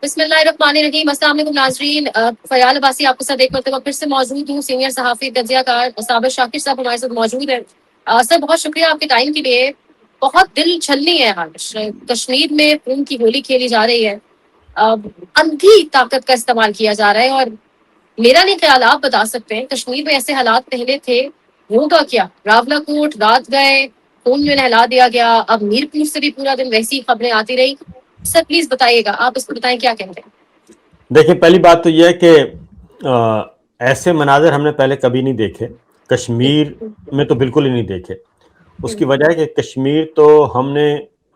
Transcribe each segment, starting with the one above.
بسم اللہ الرحمن الرحیم. السلام علیکم ناظرین. فیال عباسی آپ کے ساتھ ایک مرتبہ پھر سے موجود ہوں. سینئر صحافی تجزیہ کار صابر شاکر صاحب ہمارے ساتھ موجود ہیں. سر بہت شکریہ آپ کے ٹائم کے لیے. بہت دل چھلنی ہے آج. کشمیر میں خون کی ہولی کھیلی جا رہی ہے. اندھی طاقت کا استعمال کیا جا رہا ہے اور میرا نہیں خیال آپ بتا سکتے ہیں کشمیر میں ایسے حالات پہلے تھے ہوگا کیا. راولا کوٹ رات گئے, خون میں نہلا دیا گیا. اب میر پور سے بھی پورا دن ویسی خبریں آتی رہی. سر پلیز بتائیے گا, آپ اس کو بتائیں کیا کہتے ہیں. دیکھیں, پہلی بات تو یہ ہے کہ ایسے مناظر ہم نے پہلے کبھی نہیں دیکھے. کشمیر میں تو بالکل ہی نہیں دیکھے. اس کی وجہ ہے کہ کشمیر تو ہم نے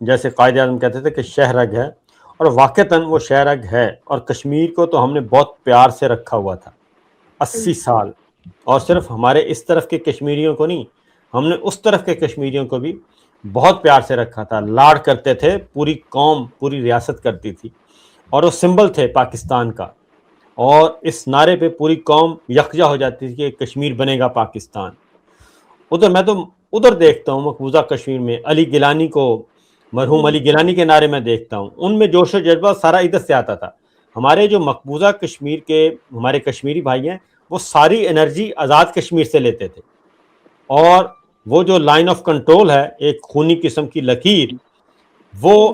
جیسے قائد اعظم کہتے تھے کہ شہرگ ہے, اور واقعتاً وہ شہرگ ہے. اور کشمیر کو تو ہم نے بہت پیار سے رکھا ہوا تھا 80 سال. اور صرف ہمارے اس طرف کے کشمیریوں کو نہیں, ہم نے اس طرف کے کشمیریوں کو بھی بہت پیار سے رکھا تھا. لاڈ کرتے تھے, پوری قوم پوری ریاست کرتی تھی, اور وہ سمبل تھے پاکستان کا. اور اس نعرے پہ پوری قوم یکجا ہو جاتی تھی کہ کشمیر بنے گا پاکستان. ادھر میں تو ادھر دیکھتا ہوں مقبوضہ کشمیر میں علی گیلانی کو, مرحوم علی گیلانی کے نعرے میں دیکھتا ہوں. ان میں جوش و جذبہ سارا ادھر سے آتا تھا. ہمارے جو مقبوضہ کشمیر کے ہمارے کشمیری بھائی ہیں وہ ساری انرجی آزاد کشمیر سے لیتے تھے. اور وہ جو لائن آف کنٹرول ہے, ایک خونی قسم کی لکیر, وہ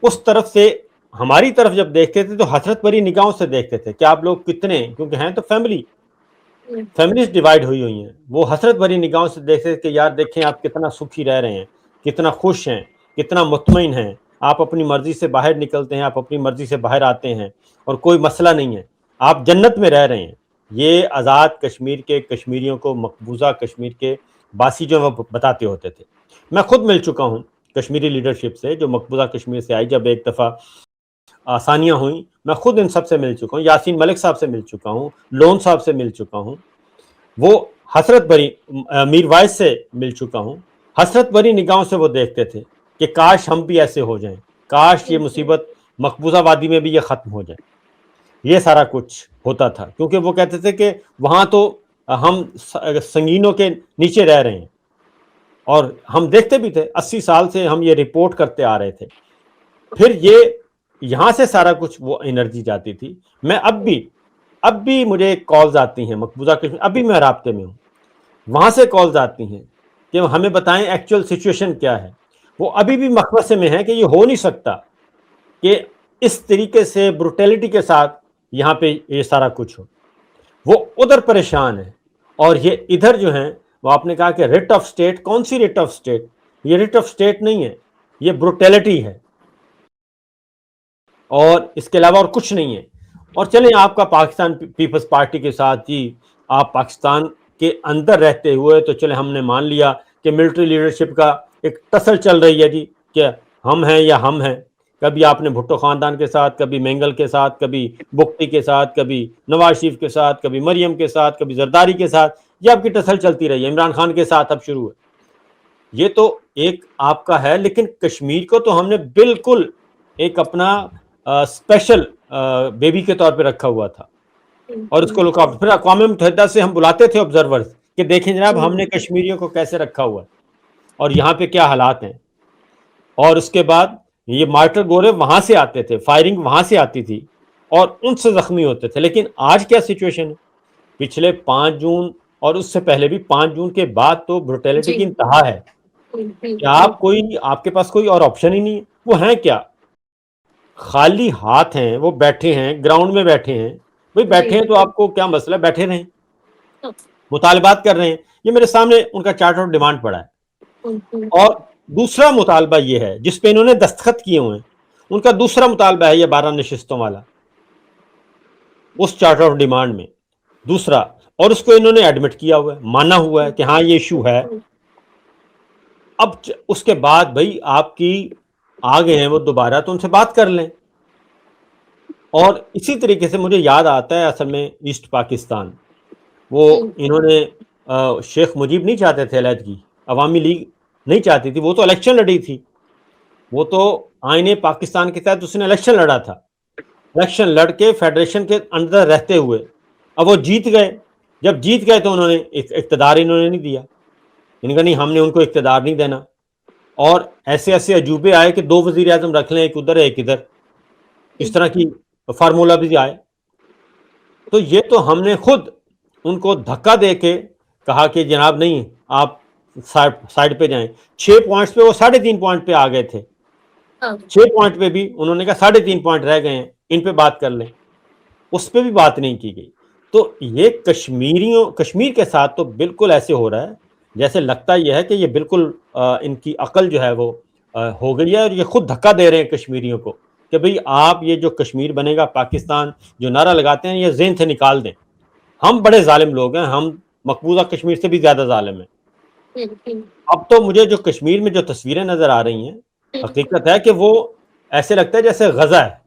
اس طرف سے ہماری طرف جب دیکھتے تھے تو حسرت بھری نگاہوں سے دیکھتے تھے کہ آپ لوگ کتنے, کیونکہ ہیں تو فیملیز ڈیوائیڈ ہوئی ہوئی ہیں, وہ حسرت بھری نگاہوں سے دیکھتے تھے کہ یار دیکھیں آپ کتنا سکھی رہ رہے ہیں, کتنا خوش ہیں, کتنا مطمئن ہیں. آپ اپنی مرضی سے باہر نکلتے ہیں, آپ اپنی مرضی سے باہر آتے ہیں, اور کوئی مسئلہ نہیں ہے, آپ جنت میں رہ رہے ہیں. یہ آزاد کشمیر کے کشمیریوں کو مقبوضہ کشمیر کے باسی جو وہ بتاتے ہوتے تھے. میں خود مل چکا ہوں کشمیری لیڈرشپ سے جو مقبوضہ کشمیر سے آئی. جب ایک دفعہ آسانیاں ہوئیں, میں خود ان سب سے مل چکا ہوں. یاسین ملک صاحب سے مل چکا ہوں, لون صاحب سے مل چکا ہوں, وہ حسرت بھری میر وائس سے مل چکا ہوں. حسرت بھری نگاہوں سے وہ دیکھتے تھے کہ کاش ہم بھی ایسے ہو جائیں, کاش یہ مصیبت مقبوضہ وادی میں بھی یہ ختم ہو جائے. یہ سارا کچھ ہوتا تھا کیونکہ وہ کہتے تھے کہ وہاں تو ہم سنگینوں کے نیچے رہ رہے ہیں. اور ہم دیکھتے بھی تھے 80 سال سے ہم یہ رپورٹ کرتے آ رہے تھے. پھر یہ یہاں سے سارا کچھ وہ انرجی جاتی تھی. میں اب بھی مجھے کالز آتی ہیں مقبوضہ کشمیر, ابھی میں رابطے میں ہوں, وہاں سے کالز آتی ہیں کہ ہمیں بتائیں ایکچوئل سچویشن کیا ہے. وہ ابھی بھی مخمصے میں ہیں کہ یہ ہو نہیں سکتا کہ اس طریقے سے بروٹیلٹی کے ساتھ یہاں پہ یہ سارا کچھ ہو. وہ ادھر پریشان ہے, اور یہ ادھر جو ہیں وہ آپ نے کہا کہ ریٹ آف سٹیٹ, کون سی ریٹ آف سٹیٹ؟ یہ ریٹ آف سٹیٹ نہیں ہے, یہ بروٹیلٹی ہے, اور اس کے علاوہ اور کچھ نہیں ہے. اور چلیں آپ کا پاکستان پیپلز پارٹی کے ساتھ جی آپ پاکستان کے اندر رہتے ہوئے تو چلے ہم نے مان لیا کہ ملٹری لیڈرشپ کا ایک ٹسل چل رہی ہے جی کہ ہم ہیں یا ہم ہیں. کبھی آپ نے بھٹو خاندان کے ساتھ, کبھی مینگل کے ساتھ, کبھی بگٹی کے ساتھ, کبھی نواز شریف کے ساتھ, کبھی مریم کے ساتھ, کبھی زرداری کے ساتھ, یہ آپ کی ٹسل چلتی رہی ہے. عمران خان کے ساتھ اب شروع ہے. یہ تو ایک آپ کا ہے, لیکن کشمیر کو تو ہم نے بالکل ایک اپنا اسپیشل بیبی کے طور پہ رکھا ہوا تھا. اور اس کو لوگ پھر اقوام متحدہ سے ہم بلاتے تھے آبزرورز کہ دیکھیں جناب ہم نے کشمیریوں کو کیسے رکھا ہوا ہے اور یہاں پہ کیا حالات ہیں. اور اس کے بعد یہ مارٹر گورے وہاں سے آتے تھے, فائرنگ وہاں سے آتی تھی اور ان سے زخمی ہوتے تھے. لیکن آج کیا سچویشن ہے؟ پچھلے 5 جون اور اس سے پہلے بھی 5 جون کے بعد تو بروٹیلٹی کی انتہا ہے کہ آپ کے پاس کوئی اور آپشن ہی نہیں ہے. وہ ہیں کیا؟ خالی ہاتھ ہیں, وہ بیٹھے ہیں گراؤنڈ میں بیٹھے ہیں. بھئی بیٹھے ہیں تو آپ کو کیا مسئلہ, بیٹھے رہیں, مطالبات کر رہے ہیں. یہ میرے سامنے ان کا چارٹر آف ڈیمانڈ پڑا ہے. اور دوسرا مطالبہ یہ ہے جس پہ انہوں نے دستخط کیے ہوئے ہیں, ان کا دوسرا مطالبہ ہے یہ 12 نشستوں والا اس چارٹر آف ڈیمانڈ میں دوسرا, اور اس کو انہوں نے ایڈمٹ کیا ہوا ہے, مانا ہوا ہے کہ ہاں یہ ایشو ہے. اب اس کے بعد بھئی آپ کی آگے ہیں وہ دوبارہ تو ان سے بات کر لیں. اور اسی طریقے سے مجھے یاد آتا ہے اصل میں ایسٹ پاکستان, وہ انہوں نے شیخ مجیب نہیں چاہتے تھے علیحدگی, عوامی لیگ نہیں چاہتی تھی, وہ تو الیکشن لڑی تھی, وہ تو آئین پاکستان کے تحت اس نے الیکشن لڑا تھا, الیکشن لڑ کے فیڈریشن کے اندر رہتے ہوئے. اب وہ جیت گئے, جب جیت گئے تو انہوں نے اقتدار انہوں نے نہیں دیا, ان کا نہیں ہم نے ان کو اقتدار نہیں دینا. اور ایسے ایسے عجوبے آئے کہ 2 وزیر اعظم رکھ لیں, ایک ادھر ایک ادھر, اس طرح کی फार्मूला भी आए। तो ये तो हमने खुद उनको धक्का दे के कहा कि जनाब नहीं, आप साइड पे जाएं। 6 पॉइंट्स पे वो 3.5 पॉइंट पे आ गए थे। हाँ, 6 पॉइंट पे भी उन्होंने कहा 3.5 पॉइंट रह गए हैं, इन पे बात कर लें, उस पे भी बात नहीं की गई। तो ये कश्मीर के साथ तो बिल्कुल ऐसे हो रहा है जैसे लगता यह है कि ये बिल्कुल इनकी अकल जो है वो हो गई है, और ये खुद धक्का दे रहे हैं कश्मीरियों को कि भाई आप ये जो कश्मीर बनेगा पाकिस्तान जो नारा लगाते हैं ये ज़हन से निकाल दें। हम बड़े जालिम लोग हैं, हम मकबूजा कश्मीर से भी ज़्यादा जालिम हैं। अब तो मुझे जो कश्मीर में जो तस्वीरें नज़र आ रही हैं, हकीकत है कि वो ऐसे लगता है जैसे गज़ा है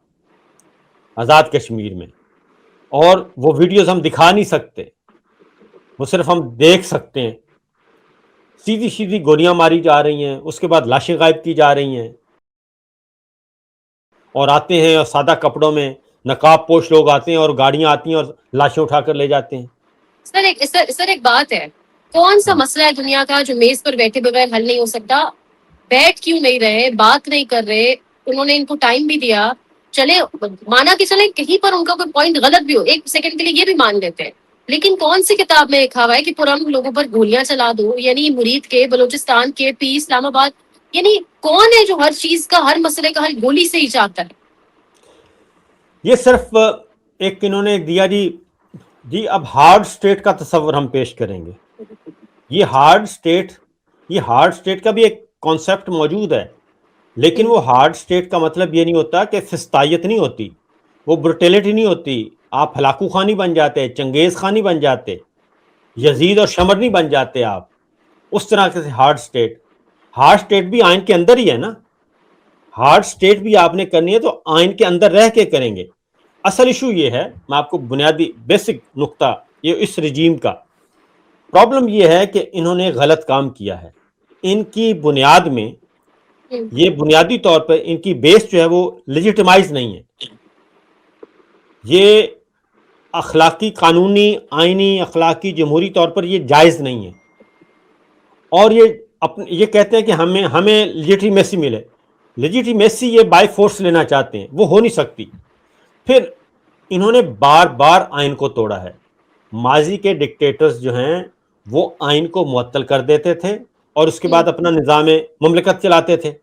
आज़ाद कश्मीर में, और वो वीडियोस हम दिखा नहीं सकते, वो सिर्फ हम देख सकते हैं। सीधी सीधी गोलियां मारी जा रही हैं, उसके बाद लाशें गायब की जा रही हैं, और आते हैं और सादा कपड़ों में नकाब पोश लोग आते हैं और गाड़ियां आती हैं और लाशें उठाकर ले जाते हैं। सर एक बात है, कौन सा मसला है दुनिया का जो मेज पर बैठे बगैर हल नहीं हो सकता? बैठ क्यों नहीं रहे, बात नहीं कर रहे? उन्होंने इनको टाइम भी दिया, चले माना कि चले कहीं पर उनका कोई पॉइंट गलत भी हो, एक सेकंड के लिए ये भी मान लेते हैं, लेकिन कौन सी किताब में लिखा हुआ है कि पुराने लोगों पर गोलियां चला दो? यानी मुरीद के, बलूचिस्तान के, पी इस्लामाबाद, यानी कौन है जो हर चीज का, हर मसले का हल गोली से ही चाहता है? ये सिर्फ एक इन्होंने दिया जी अब हार्ड स्टेट का तस्वर हम पेश करेंगे। ये हार्ड स्टेट का भी एक कॉन्सेप्ट मौजूद है, लेकिन वो हार्ड स्टेट का मतलब ये नहीं होता कि फिस्तायत नहीं होती, वो ब्रुटेलिटी नहीं होती, आप हलाकू खानी बन जाते, चंगेज खानी बन जाते, यजीद और शमर नहीं बन जाते आप, उस तरह से हार्ड स्टेट भी आइन के अंदर ही है ना। हार्ड स्टेट भी आपने करनी है तो आइन के अंदर रह के करेंगे। असल इशू ये है, मैं आपको बुनियादी बेसिक नुक्ता, ये इस रिजीम का प्रॉब्लम ये है कि इन्होंने गलत काम किया है। इनकी बुनियाद में, ये बुनियादी तौर पर इनकी बेस जो है वो लेजिटिमाइज नहीं है। ये अखलाकी, कानूनी, आइनी, अखलाकी, जमहूरी तौर पर ये जायज़ नहीं है, और ये कहते हैं कि हमें लेजिटिमेसी मिले। लेजिटिमेसी ये बाय फोर्स लेना चाहते हैं, वो हो नहीं सकती। फिर इन्होंने बार बार आइन को तोड़ा है। माजी के डिक्टेटर्स जो हैं वो आइन को मुअत्तल कर देते थे और उसके बाद अपना निज़ाम मुमलिकत चलाते थे।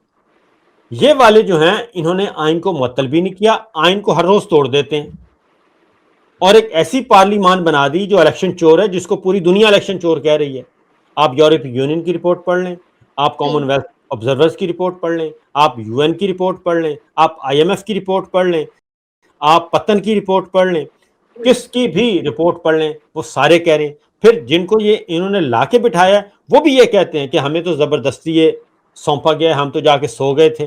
ये वाले जो हैं इन्होंने आइन को मुअत्तल भी नहीं किया, आइन को हर रोज़ तोड़ देते हैं, और एक ऐसी पार्लिमान बना दी जो इलेक्शन चोर है, जिसको पूरी दुनिया इलेक्शन चोर कह रही है। आप यूरोपीय यूनियन की रिपोर्ट पढ़ लें, आप कॉमनवेल्थ ऑब्जर्वर्स की रिपोर्ट पढ़ लें, आप यूएन की रिपोर्ट पढ़ लें, आप आईएमएफ की रिपोर्ट पढ़ लें, आप पतन की रिपोर्ट पढ़ लें, किसकी भी रिपोर्ट पढ़ लें, वो सारे कह रहे हैं। फिर जिनको ये इन्होंने ला के बिठाया वो भी ये कहते हैं कि हमें तो ज़बरदस्ती ये सौंपा गया, हम तो जाके सो गए थे।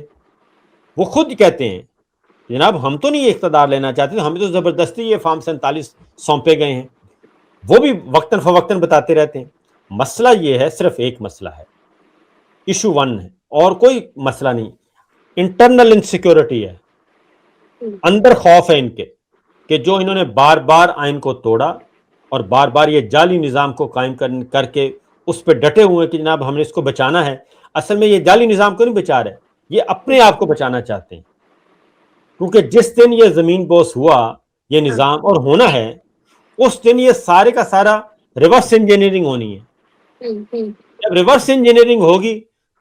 वो खुद कहते हैं जनाब हम तो नहीं इख्तदार लेना चाहते, हमें तो ज़बरदस्ती ये फार्म 47 सौंपे गए हैं। वो भी वक्तन फवक्तन बताते रहते हैं। मसला ये है, सिर्फ एक मसला है, इशू 1 है, और कोई मसला नहीं। इंटरनल इनसिक्योरिटी है, अंदर खौफ है इनके कि जो इन्होंने बार बार आइन को तोड़ा और बार बार ये जाली निज़ाम को कायम करके उस पर डटे हुए कि जनाब हमने इसको बचाना है। असल में ये जाली निज़ाम को नहीं बचा रहे, ये अपने आप को बचाना चाहते हैं, क्योंकि जिस दिन ये ज़मीन बोस हुआ ये निज़ाम और होना है, उस दिन ये सारे का सारा रिवर्स इंजीनियरिंग होनी है। जब रिवर्स इंजीनियरिंग होगी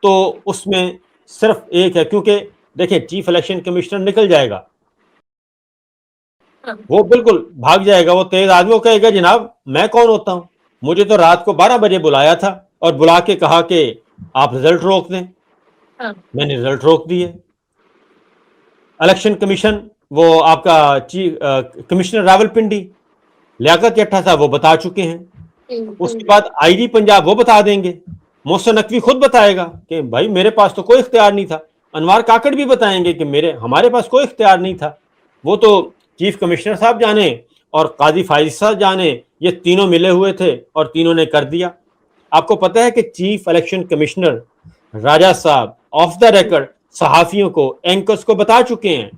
तो उसमें सिर्फ एक है, क्योंकि देखिए चीफ इलेक्शन कमिश्नर निकल जाएगा, वो बिल्कुल भाग जाएगा, वो तेज आदमी, वो कहेगा जनाब मैं कौन होता हूं, मुझे तो रात को 12 बजे बुलाया था और बुला के कहा कि आप रिजल्ट रोक दें, मैंने रिजल्ट रोक दिए। इलेक्शन कमीशन, वो आपका चीफ कमिश्नर रावलपिंडी, लियाकत जट्टा साहब वो बता चुके हैं। उसके बाद आईजी पंजाब वो बता देंगे, मोहसिन नकवी खुद बताएगा कि भाई मेरे पास तो कोई इख्तियार नहीं था। अनवार काकड़ भी बताएंगे कि हमारे पास कोई इख्तियार नहीं था, वो तो चीफ कमिश्नर साहब जाने और काजी फाइज साहब जाने, ये तीनों मिले हुए थे और तीनों ने कर दिया। आपको पता है कि चीफ इलेक्शन कमिश्नर राजा साहब ऑफ द रिकॉर्ड सहाफियों को, एंकर्स को बता चुके हैं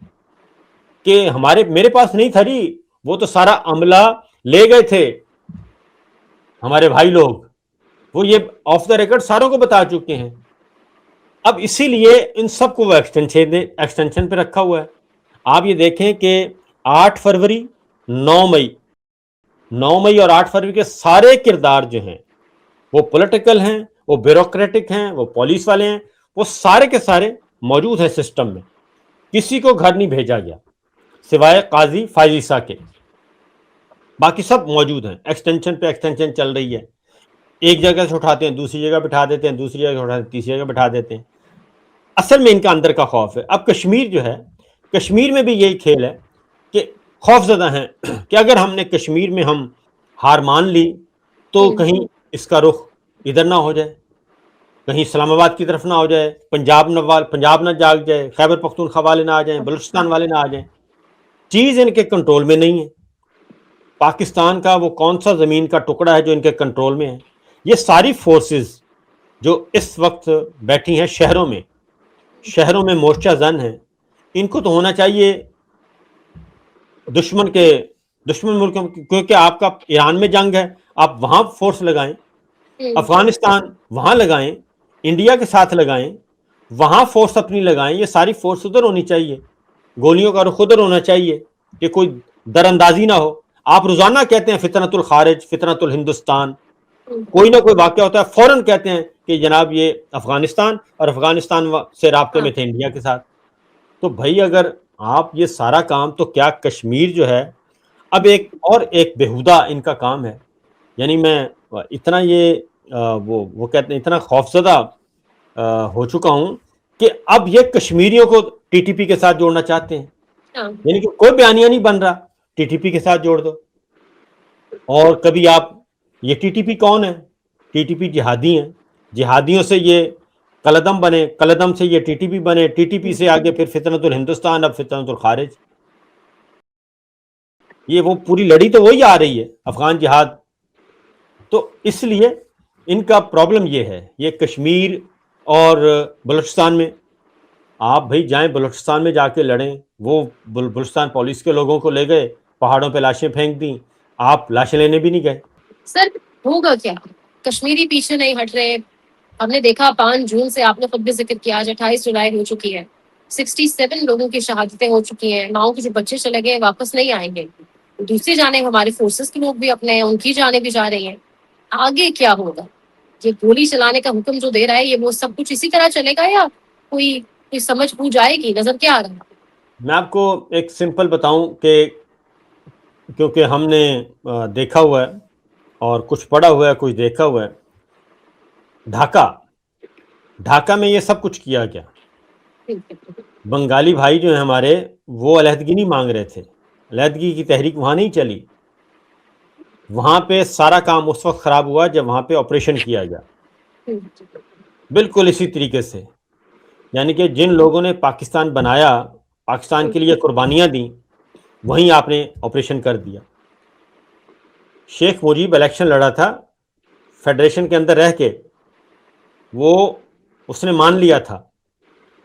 कि मेरे पास नहीं था जी, वो तो सारा अमला ले गए थे हमारे भाई लोग, वो ये ऑफ द रिकॉर्ड सारों को बता चुके हैं। अब इसीलिए इन सबको वो एक्सटेंशन पे रखा हुआ है। आप ये देखें कि 8 फरवरी 9 मई और 8 फरवरी के सारे किरदार जो हैं वो पॉलिटिकल हैं, वो ब्यूरोक्रेटिक हैं, वो पुलिस वाले हैं, वो सारे के सारे मौजूद हैं सिस्टम में। किसी को घर नहीं भेजा गया सिवाय काजी फाइजिसा के, बाकी सब मौजूद हैं। एक्सटेंशन पे एक्सटेंशन चल रही है, एक जगह से उठाते हैं दूसरी जगह बिठा देते हैं, दूसरी जगह उठाते हैं तीसरी जगह बिठा देते हैं। असल में इनका अंदर का खौफ है। अब कश्मीर जो है, कश्मीर में भी यही खेल है कि खौफजदा हैं कि अगर हमने कश्मीर में हम हार मान ली तो कहीं इसका रुख इधर ना हो जाए, कहीं इस्लामाबाद की तरफ ना हो जाए, पंजाब ना जाग जाए, खैबर पख्तूनख्वा वाले ना आ जाएं, बलूचिस्तान वाले ना आ जाएं। चीज़ इनके कंट्रोल में नहीं है। पाकिस्तान का वो कौन सा ज़मीन का टुकड़ा है जो इनके कंट्रोल में है? ये सारी फोर्सेस जो इस वक्त बैठी हैं शहरों में मोर्चा जन है, इनको तो होना चाहिए दुश्मन मुल्कों, क्योंकि आपका ईरान में जंग है, आप वहां फोर्स लगाएं, अफगानिस्तान वहां लगाएं, इंडिया के साथ लगाएं, वहां फोर्स अपनी लगाएं। ये सारी फोर्स उधर होनी चाहिए, गोलियों का रुख उधर होना चाहिए कि कोई दरअंदाजी ना हो। आप रोजाना कहते हैं फितनतुल खारिज, फितनतुल हिंदुस्तान, कोई ना कोई वाक़या होता है फौरन कहते हैं कि जनाब ये अफगानिस्तान, और अफगानिस्तान से राब्ते में थे इंडिया के साथ। तो भाई अगर आप ये सारा काम, तो क्या कश्मीर जो है अब एक बेहुदा इनका काम है। यानी मैं इतना ये वो कहते हैं इतना खौफजदा हो चुका हूं कि अब ये कश्मीरियों को टीटीपी के साथ जोड़ना चाहते हैं। यानी कि कोई बयानिया नहीं बन रहा, टीटीपी के साथ जोड़ दो। और कभी आप, ये टीटीपी कौन है? टीटीपी जिहादी हैं, जिहादियों से ये कलदम बने, कलदम से ये टीटीपी बने, टीटीपी से आगे फिर फितनतुल हिंदुस्तान, अब फितनतुल खारिज। ये वो पूरी लड़ी तो वही आ रही है, अफगान जिहाद। तो इसलिए इनका प्रॉब्लम ये है, ये कश्मीर और बलूचिस्तान में। आप भाई जाएं बलूचिस्तान में जाके लड़ें। वो बलूचिस्तान पुलिस के लोगों को ले गए, पहाड़ों पे लाशें फेंक दी, आप लाशें लेने भी नहीं गए। सर होगा क्या? कश्मीरी पीछे नहीं हट रहे। हमने देखा 5 जून से, आपने खुद भी जिक्र किया, आज 28 जुलाई हो चुकी है, 67 लोगों की शहादतें हो चुकी हैं। माओ के जो बच्चे चले गए वापस नहीं आएंगे, दूसरी जाने हमारे फोर्सेस के लोग भी अपने हैं, उनकी जाने भी जा रही हैं। आगे क्या होगा? ये गोली चलाने का हुक्म जो दे रहा है, ये वो सब कुछ इसी तरह चलेगा या कोई समझ बूझ आएगी? नजर क्या आ रहा है? मैं आपको एक सिंपल बताऊं कि क्योंकि हमने देखा हुआ है और कुछ पढ़ा हुआ है, कुछ देखा हुआ है। ढाका में ये सब कुछ किया गया। बंगाली भाई जो है हमारे, वो अलहदगी नहीं मांग रहे थे, अलहदगी की तहरीक वहाँ नहीं चली। वहाँ पे सारा काम उस वक्त ख़राब हुआ जब वहाँ पे ऑपरेशन किया गया, बिल्कुल इसी तरीके से। यानी कि जिन लोगों ने पाकिस्तान बनाया, पाकिस्तान के लिए कुर्बानियाँ दी, वहीं आपने ऑपरेशन कर दिया। शेख मुजीब इलेक्शन लड़ा था फेडरेशन के अंदर रह के, वो उसने मान लिया था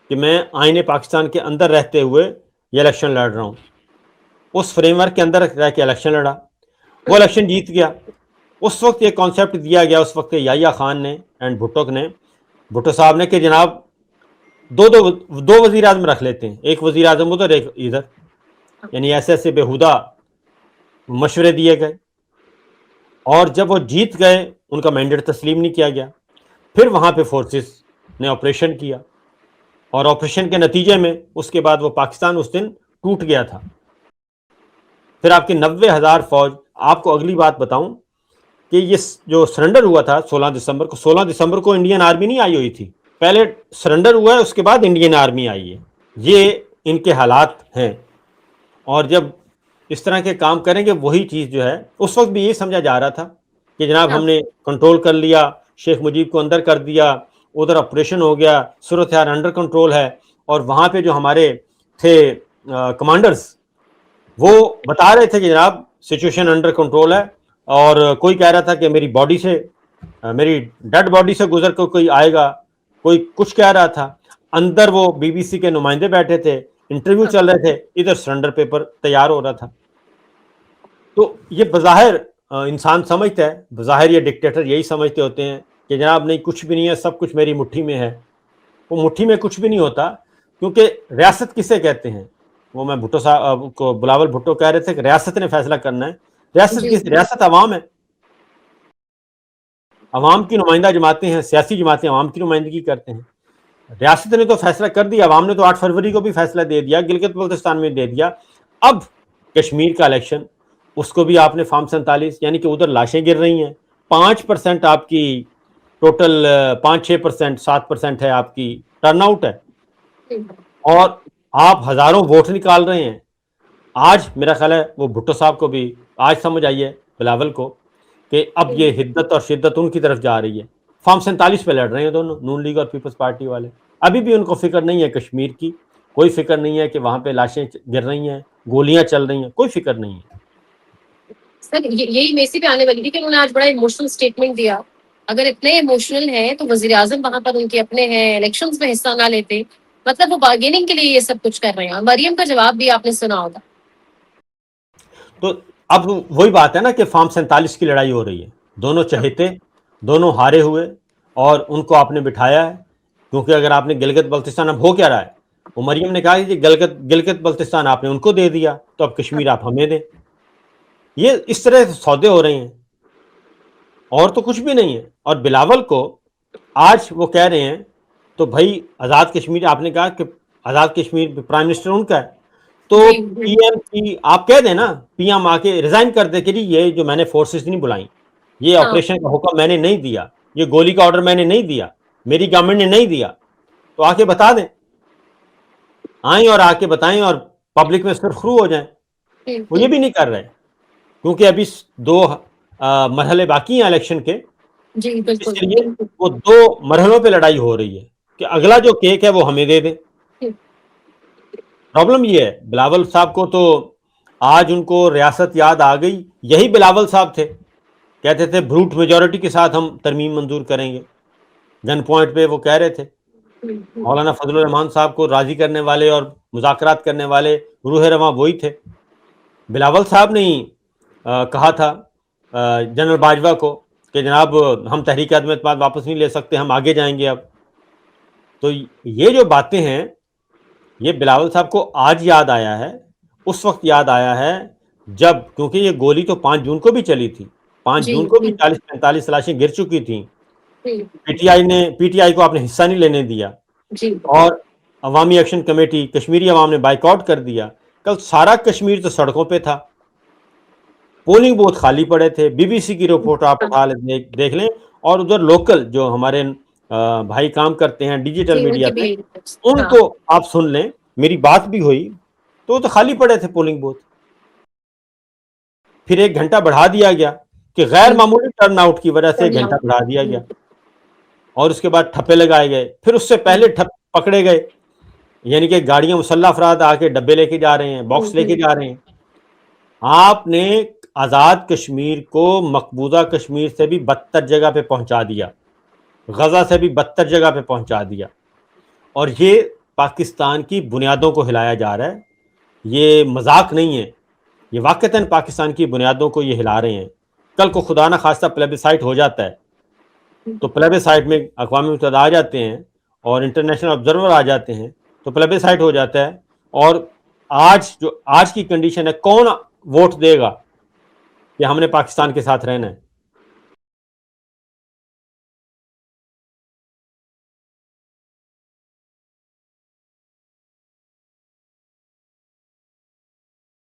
कि मैं आईने पाकिस्तान के अंदर रहते हुए ये इलेक्शन लड़ रहा हूँ। उस फ्रेमवर्क के अंदर रह के इलेक्शन लड़ा, वो इलेक्शन जीत गया। उस वक्त ये कॉन्सेप्ट दिया गया, उस वक्त याहिया खान ने एंड भुट्टो साहब ने, कि जनाब दो वज़ीर आज़म रख लेते हैं, एक वज़ीर आज़म उधर एक इधर। यानी ऐसे ऐसे बेहुदा मशवरे दिए गए, और जब वो जीत गए उनका मैंडेट तस्लीम नहीं किया गया। फिर वहाँ पे फोर्सेस ने ऑपरेशन किया, और ऑपरेशन के नतीजे में उसके बाद वो पाकिस्तान उस दिन टूट गया था। फिर आपके 90,000 फौज। आपको अगली बात बताऊं कि ये जो सरेंडर हुआ था 16 दिसंबर को इंडियन आर्मी नहीं आई हुई थी, पहले सरेंडर हुआ है, उसके बाद इंडियन आर्मी आई है। ये इनके हालात हैं, और जब इस तरह के काम करेंगे, वही चीज़ जो है, उस वक्त भी यही समझा जा रहा था कि जनाब हमने कंट्रोल कर लिया, शेख मुजीब को अंदर कर दिया, उधर ऑपरेशन हो गया, सूरत हाल अंडर कंट्रोल है। और वहाँ पे जो हमारे थे कमांडर्स, वो बता रहे थे कि जनाब सिचुएशन अंडर कंट्रोल है, और कोई कह रहा था कि मेरी डेड बॉडी से गुजर कर कोई आएगा, कोई कुछ कह रहा था। अंदर वो बीबीसी के नुमाइंदे बैठे थे, इंटरव्यू चल रहे थे, इधर सरेंडर पेपर तैयार हो रहा था। तो ये बज़ाहिर इंसान समझता है, बज़ाहिर ये डिक्टेटर यही समझते होते हैं कि जनाब नहीं, कुछ भी नहीं है, सब कुछ मेरी मुट्ठी में है। वो मुट्ठी में कुछ भी नहीं होता, क्योंकि रियासत किसे कहते हैं? وہ میں بھٹو صاحب کو بلاول بھٹو کہہ رہے تھے کہ ریاست نے فیصلہ کرنا ہے. ریاست کس؟ ریاست عوام ہے. عوام کی نمائندہ جماعتیں ہیں, سیاسی جماعتیں عوام کی نمائندگی کرتے ہیں. ریاست نے تو فیصلہ کر دیا, عوام نے تو 8 فروری کو بھی فیصلہ دے دیا, گلگت بلتستان میں دے دیا. اب کشمیر کا الیکشن, اس کو بھی آپ نے فارم 47, یعنی کہ ادھر لاشیں گر رہی ہیں. 5% آپ کی ٹوٹل 5-6% 7% ہے آپ کی ٹرن آؤٹ ہے, اور آپ ہزاروں ووٹ نکال رہے ہیں. آج میرا خیال ہے وہ بھٹو صاحب کو بھی آج سمجھ آئی ہے, بلاول کو, کہ اب یہ حدت اور شدت ان کی طرف جا رہی ہے. فارم 47 پہ لڑ رہے ہیں دونوں, نون لیگ اور پیپلز پارٹی والے. ابھی بھی ان کو فکر نہیں ہے کشمیر کی, کوئی فکر نہیں ہے کہ وہاں پہ لاشیں گر رہی ہیں, گولیاں چل رہی ہیں, کوئی فکر نہیں ہے. سر یہی میسی پہ آنے والی تھی کہ انہوں نے آج بڑا ایموشنل اسٹیٹمنٹ دیا. اگر اتنے ایموشنل ہیں تو وزیر اعظم وہاں پر ان کے اپنے ہیں, الیکشنز میں حصہ نہ لیتے, مطلب وہ بارگیننگ کے لیے یہ سب کچھ کر رہے ہیں. اور مریم کا جواب بھی آپ نے سنا ہوگا. تو اب وہی بات ہے نا کہ فارم 47 کی لڑائی ہو رہی ہے. دونوں چہیتے, دونوں ہارے ہوئے, اور ان کو آپ نے بٹھایا ہے. کیونکہ اگر آپ نے گلگت بلتستان, اب ہو کیا رہا ہے, وہ مریم نے کہا کہ گلگت بلتستان آپ نے ان کو دے دیا, تو اب کشمیر آپ ہمیں دیں. یہ اس طرح سودے ہو رہے ہیں, اور تو کچھ بھی نہیں ہے. اور بلاول کو آج وہ کہہ رہے ہیں, تو بھائی آزاد کشمیر, آپ نے کہا کہ آزاد کشمیر پرائم منسٹر ان کا ہے, تو پی ایم کی آپ کہہ دیں نا, پی ایم آ کے ریزائن کر دے کہ جی یہ جو میں نے فورسز نہیں بلائیں, یہ آپریشن کا حکم میں نے نہیں دیا, یہ گولی کا آرڈر میں نے نہیں دیا, میری گورنمنٹ نے نہیں دیا, تو آ کے بتا دیں, آئیں اور آ کے بتائیں اور پبلک میں سرخرو ہو جائیں. وہ یہ بھی نہیں کر رہے, کیونکہ ابھی 2 مرحلے باقی ہیں الیکشن کے. جی اس بالکل. لیے وہ 2 مرحلوں پہ لڑائی ہو رہی ہے کہ اگلا جو کیک ہے وہ ہمیں دے دیں. پرابلم یہ ہے, بلاول صاحب کو تو آج ان کو ریاست یاد آ گئی. یہی بلاول صاحب تھے, کہتے تھے بروٹ میجورٹی کے ساتھ ہم ترمیم منظور کریں گے. گن پوائنٹ پہ وہ کہہ رہے تھے. مولانا فضل الرحمان صاحب کو راضی کرنے والے اور مذاکرات کرنے والے روح رواں وہی تھے. بلاول صاحب نے کہا تھا جنرل باجوہ کو کہ جناب ہم تحریک عدم اعتماد واپس نہیں لے سکتے, ہم آگے جائیں گے اب. تو یہ جو باتیں ہیں, یہ بلاول صاحب کو آج یاد آیا ہے, اس وقت یاد آیا ہے جب, کیونکہ یہ گولی تو 5 جون کو بھی چلی تھی, 5 جون کو بھی 40-45 لاشیں گر چکی تھیں. پی ٹی آئی کو آپ نے حصہ نہیں لینے دیا, اور عوامی ایکشن کمیٹی کشمیری عوام نے بائیکاٹ کر دیا. کل سارا کشمیر تو سڑکوں پہ تھا, پولنگ بوتھ خالی پڑے تھے. بی بی سی کی رپورٹ آپ اٹھا دیکھ لیں, اور ادھر لوکل جو ہمارے بھائی کام کرتے ہیں ڈیجیٹل میڈیا پہ, ان کو آپ سن لیں, میری بات بھی ہوئی تو وہ تو خالی پڑے تھے پولنگ بوتھ. پھر 1 گھنٹہ بڑھا دیا گیا کہ غیر معمولی ٹرن آؤٹ کی وجہ سے 1 گھنٹہ بڑھا دیا گیا, اور اس کے بعد ٹھپے لگائے گئے. پھر اس سے پہلے ٹھپ پکڑے گئے, یعنی کہ گاڑیاں مسلح افراد آ کے ڈبے لے کے جا رہے ہیں, باکس لے کے جا رہے ہیں. آپ نے آزاد کشمیر کو مقبوضہ کشمیر سے بھی بدتر جگہ پہ پہنچا دیا, غزہ سے بھی بدتر جگہ پہ پہنچا دیا, اور یہ پاکستان کی بنیادوں کو ہلایا جا رہا ہے. یہ مذاق نہیں ہے, یہ واقعتاً پاکستان کی بنیادوں کو یہ ہلا رہے ہیں. کل کو خدا نہ خواستہ پلیبیسائٹ ہو جاتا ہے, تو پلیبیسائٹ میں اقوام متحدہ آ جاتے ہیں اور انٹرنیشنل آبزرور آ جاتے ہیں, تو پلیبیسائٹ ہو جاتا ہے. اور آج کی کنڈیشن ہے, کون ووٹ دے گا کہ ہم نے پاکستان کے ساتھ رہنا ہے؟